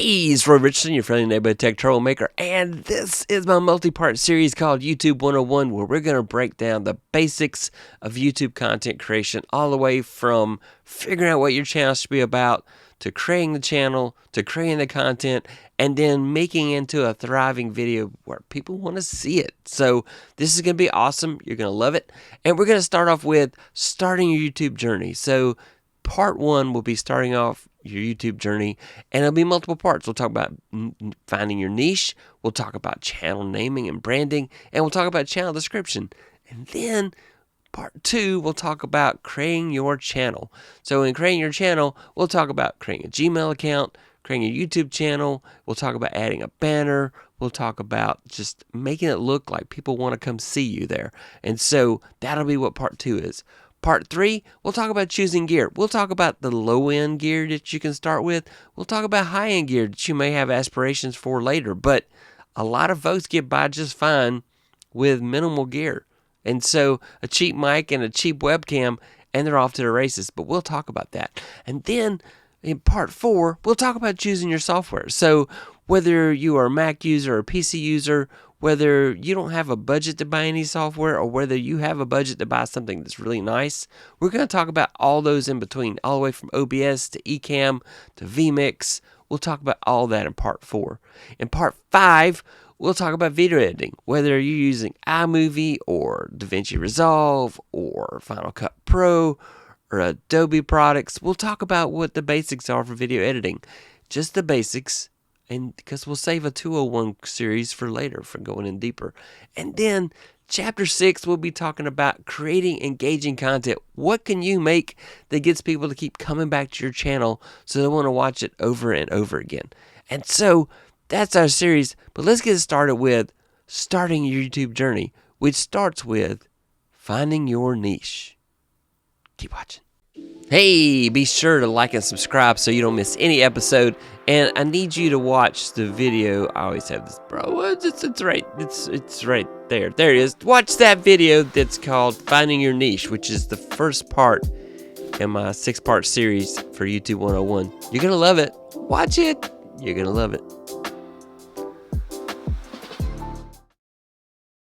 Hey, it's Roy Richardson, your friendly neighborhood tech troublemaker, and this is my multi-part series called YouTube 101, where we're going to break down the basics of YouTube content creation, all the way from figuring out what your channel should be about, to creating the channel, to creating the content, and then making it into a thriving video where people want to see it. So this is going to be awesome. You're going to love it. And we're going to start off with starting your YouTube journey. So part one will be starting off your YouTube journey, and it'll be multiple parts. We'll talk about finding your niche, we'll talk about channel naming and branding, and we'll talk about channel description. And then part two, we'll talk about creating your channel. So in creating your channel, we'll talk about creating a Gmail account, creating a YouTube channel, we'll talk about adding a banner, we'll talk about just making it look like people want to come see you there. And so that'll be what part two is. Part three, we'll talk about choosing gear. We'll talk about the low-end gear that you can start with. We'll talk about high-end gear that you may have aspirations for later. But a lot of folks get by just fine with minimal gear. And so a cheap mic and a cheap webcam, and they're off to the races. But we'll talk about that. And then in part four, we'll talk about choosing your software. So whether you are a Mac user or a PC user, whether you don't have a budget to buy any software or whether you have a budget to buy something that's really nice, we're going to talk about all those in between, all the way from OBS to Ecamm to vMix. We'll talk about all that in part four. In part five, we'll talk about video editing, whether you're using iMovie or DaVinci Resolve or Final Cut Pro or Adobe products. We'll talk about what the basics are for video editing, just the basics. And because we'll save a 201 series for later for going in deeper. And then chapter 6, we'll be talking about creating engaging content. What can you make that gets people to keep coming back to your channel so they want to watch it over and over again? And so that's our series. But let's get started with starting your YouTube journey, which starts with finding your niche. Keep watching. Hey, be sure to like and subscribe so you don't miss any episode. And I need you to watch the video. I always have this, bro. It's right there. There it is. Watch that video that's called Finding Your Niche, which is the first part in my 6-part series for YouTube 101. You're going to love it. Watch it. You're going to love it.